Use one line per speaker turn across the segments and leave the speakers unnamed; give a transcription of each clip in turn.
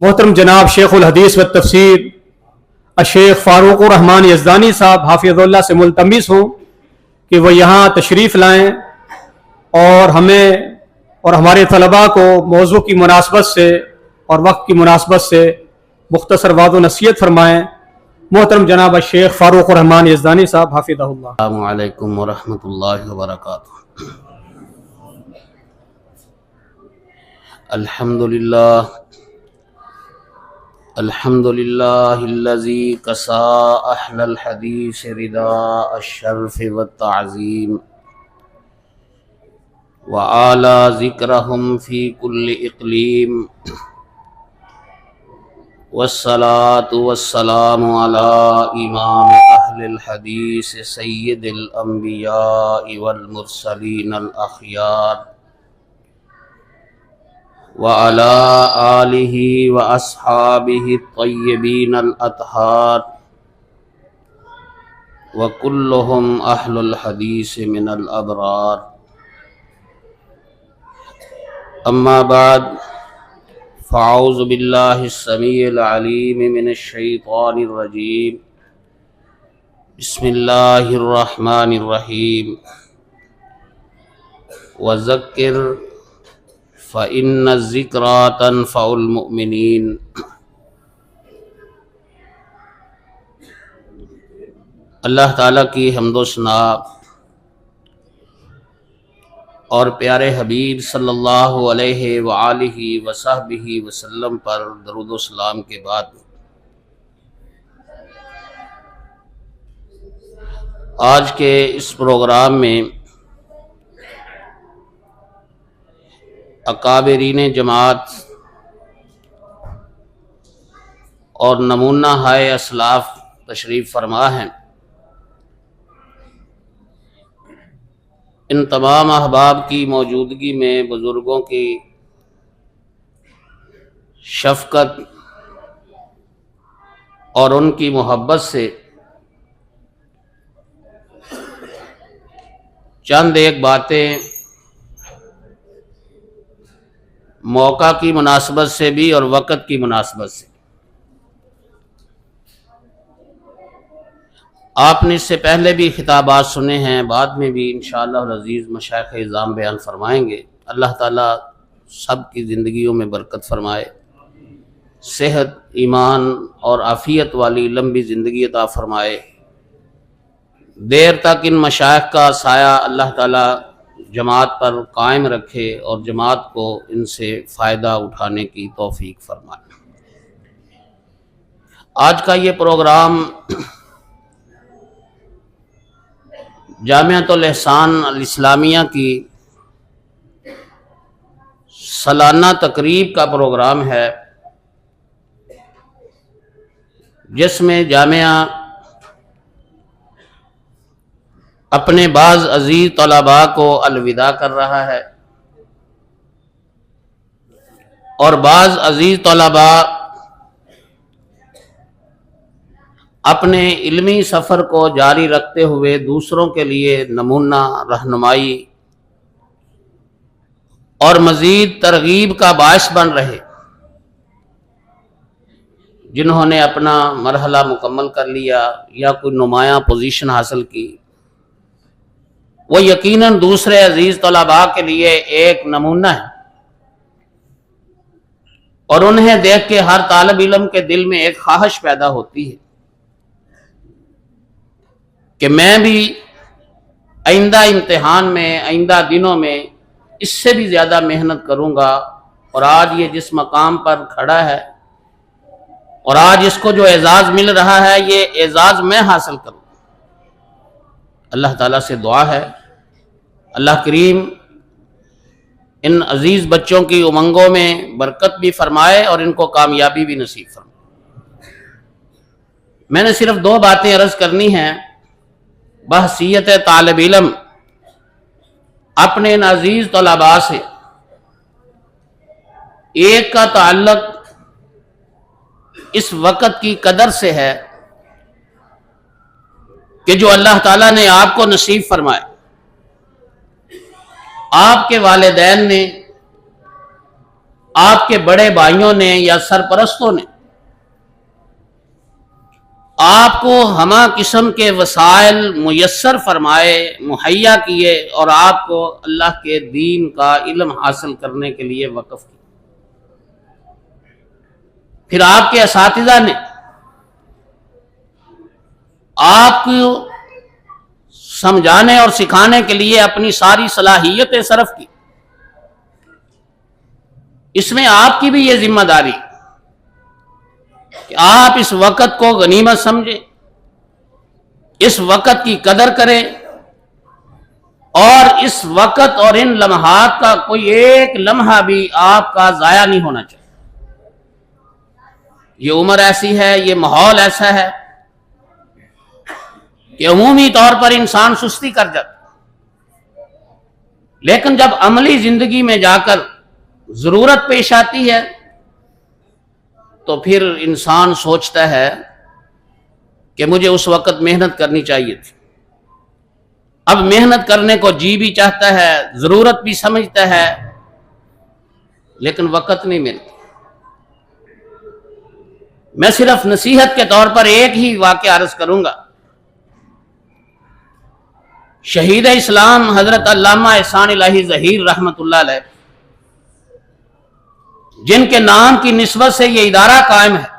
محترم جناب شیخ الحدیث و تفسیر الشیخ فاروق الرحمان یزدانی صاحب حافظ اللہ سے ملتمس ہوں کہ وہ یہاں تشریف لائیں اور ہمیں اور ہمارے طلباء کو موضوع کی مناسبت سے اور وقت کی مناسبت سے مختصر وعظ و نصیحت فرمائیں۔ محترم جناب الشیخ فاروق الرحمان یزدانی صاحب حافظہ اللہ۔
السلام علیکم ورحمۃ اللہ وبرکاتہ۔ الحمد للہ الذی کسا اہل الحدیث رداء الشرف والتعظیم وعالی ذکرہم فی کل اقلیم والصلاة والسلام علی امام اہل الحدیث سید الانبیاء والمرسلین الاخیار وعلى آلہ واصحابہ الطیبین الاطہار وکلہم اہل الحدیث من الابرار۔ اما بعد فاعوذ باللہ السمیع العلیم من الشیطان الرجیم۔ بسم اللہ الرحمن الرحیم۔ وذکر فإن الذکریٰ تنفع المؤمنین۔ اللہ تعالیٰ کی حمد و ثنا اور پیارے حبیب صلی اللہ علیہ وآلہ وصحبہ وسلم پر درود و سلام کے بعد آج کے اس پروگرام میں اکابرین جماعت اور نمونہ ہائے اسلاف تشریف فرما ہیں۔ ان تمام احباب کی موجودگی میں بزرگوں کی شفقت اور ان کی محبت سے چند ایک باتیں موقع کی مناسبت سے بھی اور وقت کی مناسبت سے۔ آپ نے اس سے پہلے بھی خطابات سنے ہیں، بعد میں بھی انشاءاللہ العزیز مشائخ اعظام بیان فرمائیں گے۔ اللہ تعالیٰ سب کی زندگیوں میں برکت فرمائے، صحت، ایمان اور عافیت والی لمبی زندگی عطا فرمائے، دیر تک ان مشائخ کا سایہ اللہ تعالیٰ جماعت پر قائم رکھے اور جماعت کو ان سے فائدہ اٹھانے کی توفیق فرمائے۔ آج کا یہ پروگرام جامعۃ الاحسان الاسلامیہ کی سالانہ تقریب کا پروگرام ہے، جس میں جامعہ اپنے بعض عزیز طلباء کو الوداع کر رہا ہے اور بعض عزیز طلباء اپنے علمی سفر کو جاری رکھتے ہوئے دوسروں کے لیے نمونہ رہنمائی اور مزید ترغیب کا باعث بن رہے۔ جنہوں نے اپنا مرحلہ مکمل کر لیا یا کوئی نمایاں پوزیشن حاصل کی، وہ یقیناً دوسرے عزیز طلباء کے لیے ایک نمونہ ہے، اور انہیں دیکھ کے ہر طالب علم کے دل میں ایک خواہش پیدا ہوتی ہے کہ میں بھی آئندہ امتحان میں، آئندہ دنوں میں اس سے بھی زیادہ محنت کروں گا، اور آج یہ جس مقام پر کھڑا ہے اور آج اس کو جو اعزاز مل رہا ہے، یہ اعزاز میں حاصل کروں۔ اللہ تعالیٰ سے دعا ہے اللہ کریم ان عزیز بچوں کی امنگوں میں برکت بھی فرمائے اور ان کو کامیابی بھی نصیب فرمائے۔ میں نے صرف دو باتیں عرض کرنی ہیں بحیثیت طالب علم اپنے ان عزیز طلباء سے۔ ایک کا تعلق اس وقت کی قدر سے ہے کہ جو اللہ تعالیٰ نے آپ کو نصیب فرمائے۔ آپ کے والدین نے آپ کے بڑے بھائیوں نے یا سرپرستوں نے آپ کو ہمہ قسم کے وسائل میسر فرمائے، مہیا کیے، اور آپ کو اللہ کے دین کا علم حاصل کرنے کے لیے وقف کیا۔ پھر آپ کے اساتذہ نے آپ کو سمجھانے اور سکھانے کے لیے اپنی ساری صلاحیتیں صرف کی۔ اس میں آپ کی بھی یہ ذمہ داری کہ آپ اس وقت کو غنیمت سمجھیں، اس وقت کی قدر کریں، اور اس وقت اور ان لمحات کا کوئی ایک لمحہ بھی آپ کا ضائع نہیں ہونا چاہیے۔ یہ عمر ایسی ہے، یہ ماحول ایسا ہے کہ عمومی طور پر انسان سستی کر جاتا، لیکن جب عملی زندگی میں جا کر ضرورت پیش آتی ہے تو پھر انسان سوچتا ہے کہ مجھے اس وقت محنت کرنی چاہیے تھی۔ اب محنت کرنے کو جی بھی چاہتا ہے، ضرورت بھی سمجھتا ہے، لیکن وقت نہیں ملتا۔ میں صرف نصیحت کے طور پر ایک ہی واقعہ عرض کروں گا۔ شہید اسلام حضرت علامہ احسان الہی ظہیر رحمۃ اللہ علیہ، جن کے نام کی نسبت سے یہ ادارہ قائم ہے،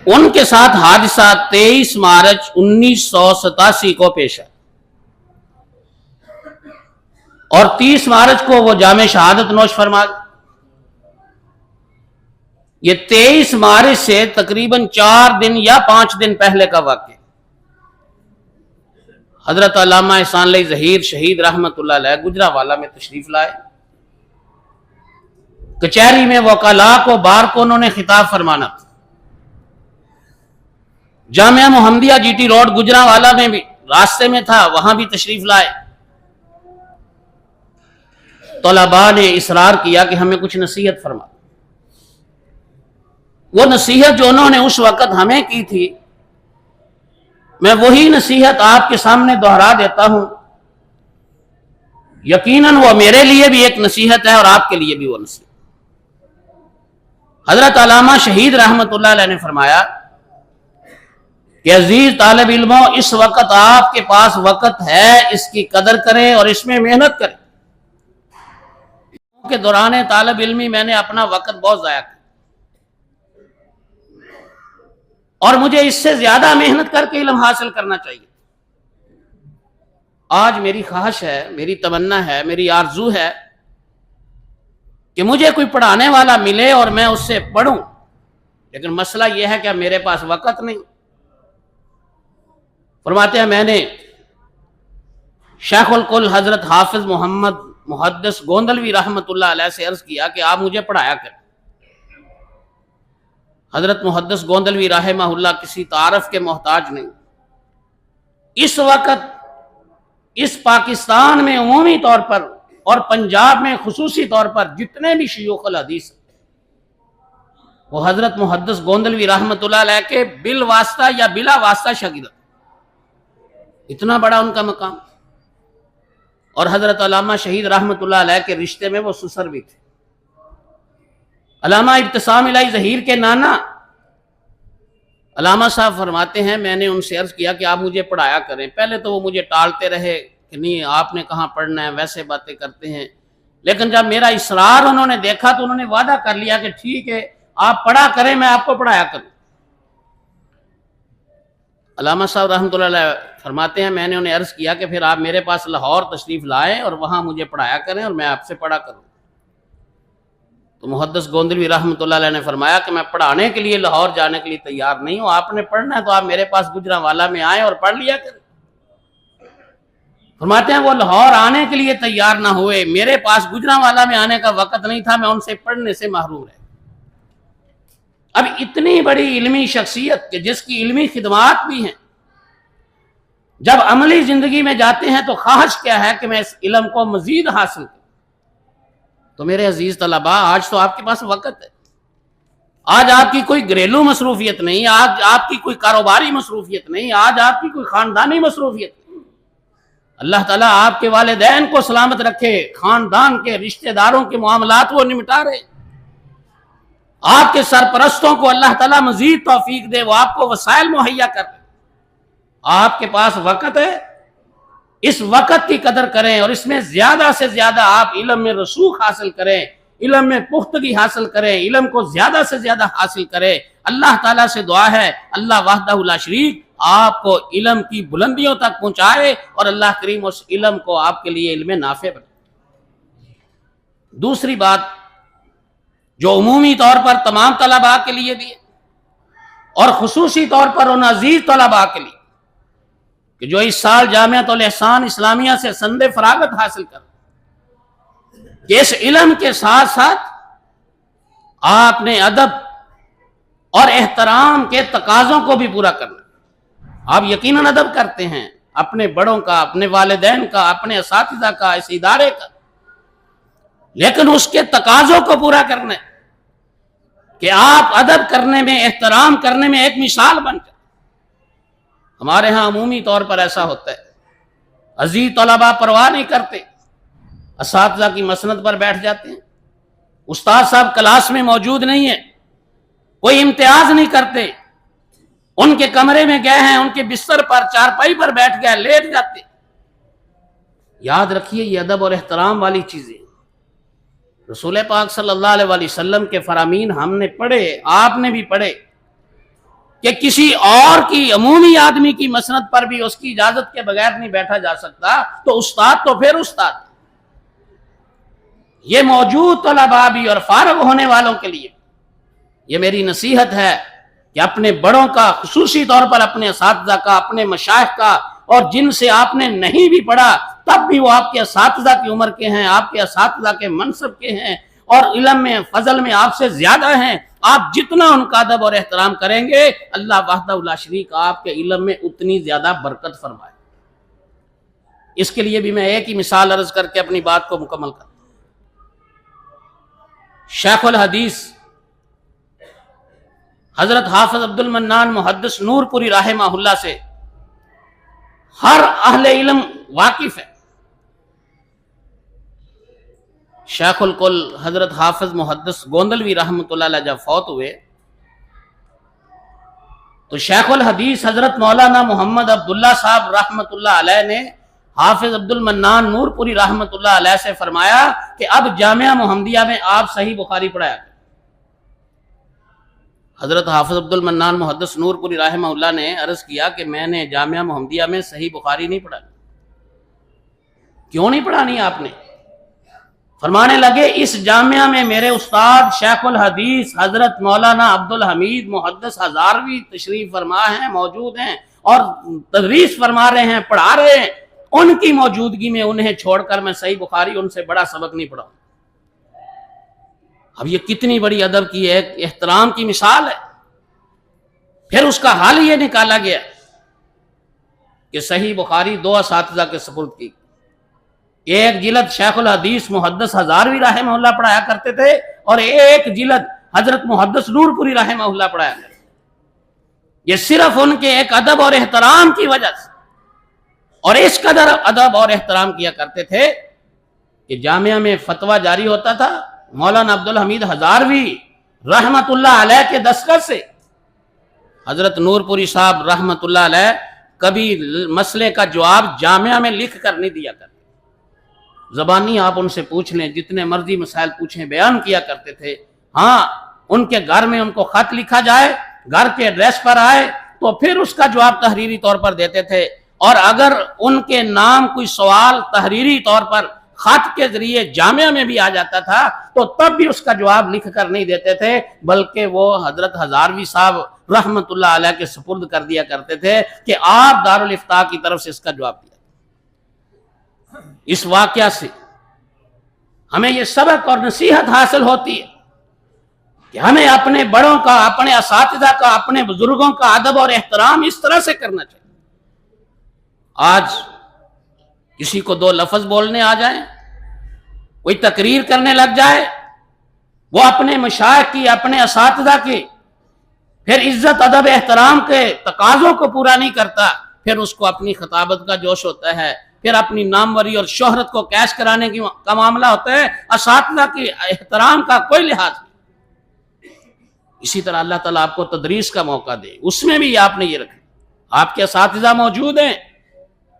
ان کے ساتھ حادثہ 23 مارچ 1987 کو پیش ہے، اور 30 مارچ کو وہ جام شہادت نوش فرما گئے۔ یہ 23 مارچ سے تقریباً 4 دن یا 5 دن پہلے کا واقعہ۔ حضرت علامہ احسان الہی ظہیر شہید رحمت اللہ علیہ گجرانوالہ میں تشریف لائے۔ کچہری میں وکلاء کو بار کو انہوں نے خطاب فرمانا تھا۔ جامعہ محمدیہ جی ٹی روڈ گجرانوالہ میں بھی راستے میں تھا، وہاں بھی تشریف لائے۔ طلباء نے اصرار کیا کہ ہمیں کچھ نصیحت فرما۔ وہ نصیحت جو انہوں نے اس وقت ہمیں کی تھی، میں وہی نصیحت آپ کے سامنے دہرا دیتا ہوں۔ یقیناً وہ میرے لیے بھی ایک نصیحت ہے اور آپ کے لیے بھی وہ نصیحت۔ حضرت علامہ شہید رحمت اللہ علیہ نے فرمایا کہ عزیز طالب علموں، اس وقت آپ کے پاس وقت ہے، اس کی قدر کریں اور اس میں محنت کریں۔ کے دوران طالب علمی میں نے اپنا وقت بہت ضائع کیا، اور مجھے اس سے زیادہ محنت کر کے علم حاصل کرنا چاہیے۔ آج میری خواہش ہے، میری تمنا ہے، میری آرزو ہے کہ مجھے کوئی پڑھانے والا ملے اور میں اس سے پڑھوں، لیکن مسئلہ یہ ہے کہ اب میرے پاس وقت نہیں۔ فرماتے ہیں میں نے شیخ الکل حضرت حافظ محمد محدث گوندلوی رحمت اللہ علیہ سے عرض کیا کہ آپ مجھے پڑھایا کریں۔ حضرت محدث گوندلوی رحمہ اللہ کسی تعارف کے محتاج نہیں۔ اس وقت اس پاکستان میں عمومی طور پر اور پنجاب میں خصوصی طور پر جتنے بھی شیوخ الحدیث ہیں، وہ حضرت محدث گوندلوی رحمت اللہ علیہ کے بالواسطہ یا بلا واسطہ شاگرد، اتنا بڑا ان کا مقام۔ اور حضرت علامہ شہید رحمت اللہ علیہ کے رشتے میں وہ سسر بھی تھے۔ علامہ ابتسام الہی ظہیر کے نانا علامہ صاحب فرماتے ہیں میں نے ان سے عرض کیا کہ آپ مجھے پڑھایا کریں۔ پہلے تو وہ مجھے ٹالتے رہے کہ نہیں آپ نے کہاں پڑھنا ہے، ویسے باتیں کرتے ہیں، لیکن جب میرا اصرار انہوں نے دیکھا تو انہوں نے وعدہ کر لیا کہ ٹھیک ہے آپ پڑھا کریں، میں آپ کو پڑھایا کروں۔ علامہ صاحب رحمۃ اللہ علیہ فرماتے ہیں میں نے انہیں عرض کیا کہ پھر آپ میرے پاس لاہور تشریف لائیں اور وہاں مجھے پڑھایا کریں اور میں آپ سے پڑھا کروں۔ تو محدث گوندلوی رحمۃ اللہ علیہ نے فرمایا کہ میں پڑھانے کے لیے لاہور جانے کے لیے تیار نہیں ہوں، آپ نے پڑھنا ہے تو آپ میرے پاس گجرانوالہ میں آئیں اور پڑھ لیا کریں۔ فرماتے ہیں وہ لاہور آنے کے لیے تیار نہ ہوئے، میرے پاس گجرانوالہ میں آنے کا وقت نہیں تھا، میں ان سے پڑھنے سے محروم رہا۔ اب اتنی بڑی علمی شخصیت کہ جس کی علمی خدمات بھی ہیں، جب عملی زندگی میں جاتے ہیں تو خواہش کیا ہے کہ میں اس علم کو مزید حاصل کروں۔ تو میرے عزیز طلباء، آج تو آپ کے پاس وقت ہے، آج آپ کی کوئی گھریلو مصروفیت نہیں، آج آپ کی کوئی کاروباری مصروفیت نہیں، آج آپ کی کوئی خاندانی مصروفیت نہیں، اللہ تعالیٰ آپ کے والدین کو سلامت رکھے، خاندان کے رشتہ داروں کے معاملات وہ نمٹا رہے، آپ کے سرپرستوں کو اللہ تعالیٰ مزید توفیق دے، وہ آپ کو وسائل مہیا کر دے۔ آپ کے پاس وقت ہے، اس وقت کی قدر کریں اور اس میں زیادہ سے زیادہ آپ علم میں رسوخ حاصل کریں، علم میں پختگی حاصل کریں، علم کو زیادہ سے زیادہ حاصل کریں۔ اللہ تعالیٰ سے دعا ہے اللہ وحدہ لا شریک آپ کو علم کی بلندیوں تک پہنچائے اور اللہ کریم اس علم کو آپ کے لیے علم نافع بنائے۔ دوسری بات جو عمومی طور پر تمام طلباء کے لیے بھی ہے اور خصوصی طور پر ان عزیز طلباء کے لیے کہ جو اس سال جامعۃ الاحسان اسلامیہ سے سند فراغت حاصل کر، کہ اس علم کے ساتھ ساتھ آپ نے ادب اور احترام کے تقاضوں کو بھی پورا کرنا۔ آپ یقیناً ادب کرتے ہیں اپنے بڑوں کا، اپنے والدین کا، اپنے اساتذہ کا، اس ادارے کا، لیکن اس کے تقاضوں کو پورا کرنا ہے کہ آپ ادب کرنے میں، احترام کرنے میں ایک مثال بن جائے۔ ہمارے ہاں عمومی طور پر ایسا ہوتا ہے، عزیز طلباء پرواہ نہیں کرتے، اساتذہ کی مسند پر بیٹھ جاتے ہیں، استاد صاحب کلاس میں موجود نہیں ہے، کوئی امتیاز نہیں کرتے، ان کے کمرے میں گئے ہیں، ان کے بستر پر چارپائی پر بیٹھ گئے، لیٹ جاتے۔ یاد رکھیے یہ ادب اور احترام والی چیزیں رسول پاک صلی اللہ علیہ وآلہ وسلم کے فرامین ہم نے پڑھے، آپ نے بھی پڑھے کہ کسی اور کی عمومی آدمی کی مسند پر بھی اس کی اجازت کے بغیر نہیں بیٹھا جا سکتا، تو استاد تو پھر استاد۔ یہ موجود طلباء بھی اور فارغ ہونے والوں کے لیے یہ میری نصیحت ہے کہ اپنے بڑوں کا، خصوصی طور پر اپنے اساتذہ کا، اپنے مشائخ کا، اور جن سے آپ نے نہیں بھی پڑھا تب بھی وہ آپ کے اساتذہ کی عمر کے ہیں، آپ کے اساتذہ کے منصب کے ہیں اور علم میں، فضل میں آپ سے زیادہ ہیں، آپ جتنا ان کا ادب اور احترام کریں گے اللہ وحدہ لا شریک آپ کے علم میں اتنی زیادہ برکت فرمائے۔ اس کے لیے بھی میں ایک ہی مثال عرض کر کے اپنی بات کو مکمل کرتا ہوں۔ شیخ الحدیث حضرت حافظ عبد المنان محدث نور پوری رحمہ اللہ سے ہر اہل علم واقف ہے۔ شیخ الکل حضرت حافظ محدث گوندلوی رحمۃ اللہ علیہ جب فوت ہوئے تو شیخ الحدیث حضرت مولانا محمد عبداللہ صاحب رحمۃ اللہ علیہ نے حافظ عبد المنان نور پوری رحمۃ اللہ علیہ سے فرمایا کہ اب جامعہ محمدیہ میں آپ صحیح بخاری پڑھایا کریں۔ حضرت حافظ عبد المنان محدث نور پوری رحمہ اللہ نے عرض کیا کہ میں نے جامعہ محمدیہ میں صحیح بخاری نہیں پڑھانی۔ کیوں نہیں پڑھانی آپ نے؟ فرمانے لگے اس جامعہ میں میرے استاد شیخ الحدیث حضرت مولانا عبد الحمید محدث ہزاروی تشریف فرما ہیں، موجود ہیں اور تدریس فرما رہے ہیں، پڑھا رہے ہیں، ان کی موجودگی میں انہیں چھوڑ کر میں صحیح بخاری ان سے بڑا سبق نہیں پڑھاؤں۔ اب یہ کتنی بڑی ادب کی ایک احترام کی مثال ہے۔ پھر اس کا حل یہ نکالا گیا کہ صحیح بخاری دو اساتذہ کے سپرد کی، ایک جلد شیخ الحدیث محدث ہزاروی رحمہ اللہ پڑھایا کرتے تھے اور ایک جلد حضرت محدث نور پوری رحمہ اللہ پڑھایا کرتے تھے۔ یہ صرف ان کے ایک ادب اور احترام کی وجہ سے، اور اس قدر ادب اور احترام کیا کرتے تھے کہ جامعہ میں فتویٰ جاری ہوتا تھا مولانا عبد الحمید ہزاروی رحمت اللہ علیہ کے دستخط سے، حضرت نور پوری صاحب رحمت اللہ علیہ کبھی مسئلے کا جواب جامعہ میں لکھ کر نہیں دیا کرتے، زبانی آپ ان سے پوچھ لیں، جتنے مرضی مسائل پوچھیں بیان کیا کرتے تھے۔ ہاں ان کے گھر میں ان کو خط لکھا جائے، گھر کے ایڈریس پر آئے تو پھر اس کا جواب تحریری طور پر دیتے تھے، اور اگر ان کے نام کوئی سوال تحریری طور پر خط کے ذریعے جامعہ میں بھی آ جاتا تھا تو تب بھی اس کا جواب لکھ کر نہیں دیتے تھے، بلکہ وہ حضرت ہزاروی صاحب رحمت اللہ علیہ کے سپرد کر دیا کرتے تھے کہ آپ دارالافتاء کی طرف سے اس کا جواب دیا۔ اس واقعہ سے ہمیں یہ سبق اور نصیحت حاصل ہوتی ہے کہ ہمیں اپنے بڑوں کا، اپنے اساتذہ کا، اپنے بزرگوں کا ادب اور احترام اس طرح سے کرنا چاہیے۔ آج کسی کو دو لفظ بولنے آ جائیں، کوئی تقریر کرنے لگ جائے، وہ اپنے مشائخ کی، اپنے اساتذہ کی پھر عزت ادب احترام کے تقاضوں کو پورا نہیں کرتا، پھر اس کو اپنی خطابت کا جوش ہوتا ہے، پھر اپنی ناموری اور شہرت کو کیش کرانے کا معاملہ ہوتا ہے، اساتذہ کے احترام کا کوئی لحاظ نہیں۔ اسی طرح اللہ تعالیٰ آپ کو تدریس کا موقع دے، اس میں بھی آپ نے یہ رکھا، آپ کے اساتذہ موجود ہیں،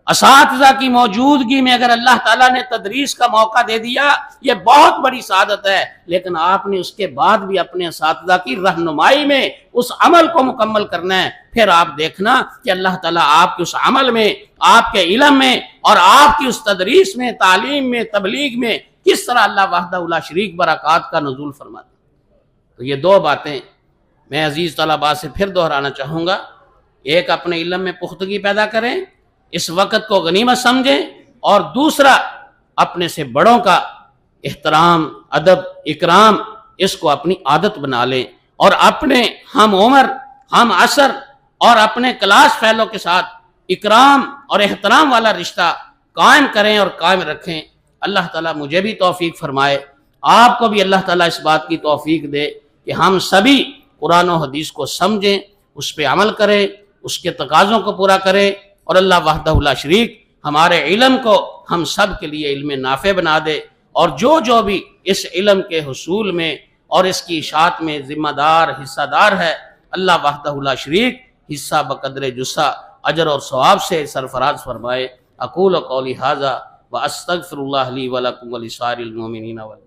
اساتذہ کی موجودگی میں اگر اللہ تعالیٰ نے تدریس کا موقع دے دیا یہ بہت بڑی سعادت ہے، لیکن آپ نے اس کے بعد بھی اپنے اساتذہ کی رہنمائی میں اس عمل کو مکمل کرنا ہے۔ پھر آپ دیکھنا کہ اللہ تعالیٰ آپ کے اس عمل میں، آپ کے علم میں اور آپ کی اس تدریس میں، تعلیم میں، تبلیغ میں کس طرح اللہ وحدہ لا شریک برکات کا نزول فرماتا ہے۔ تو یہ دو باتیں میں عزیز طلباء سے پھر دہرانا چاہوں گا، ایک اپنے علم میں پختگی پیدا کریں، اس وقت کو غنیمت سمجھیں، اور دوسرا اپنے سے بڑوں کا احترام، ادب، اکرام اس کو اپنی عادت بنا لیں، اور اپنے ہم عمر، ہم عصر اور اپنے کلاس فیلو کے ساتھ اکرام اور احترام والا رشتہ قائم کریں اور قائم رکھیں۔ اللہ تعالیٰ مجھے بھی توفیق فرمائے، آپ کو بھی اللہ تعالیٰ اس بات کی توفیق دے کہ ہم سبھی قرآن و حدیث کو سمجھیں، اس پہ عمل کریں، اس کے تقاضوں کو پورا کریں، اور اللہ وحدہ لا شریک ہمارے علم کو ہم سب کے لیے علم نافع بنا دے، اور جو بھی اس علم کے حصول میں اور اس کی اشاعت میں ذمہ دار، حصہ دار ہے، اللہ وحدہ لا شریک حصہ بقدر جسہ، اجر اور ثواب سے سرفراز فرمائے۔ اقول قولی ھذا واستغفر اللہ لی ولکم ولسائر المؤمنین والمؤمنات۔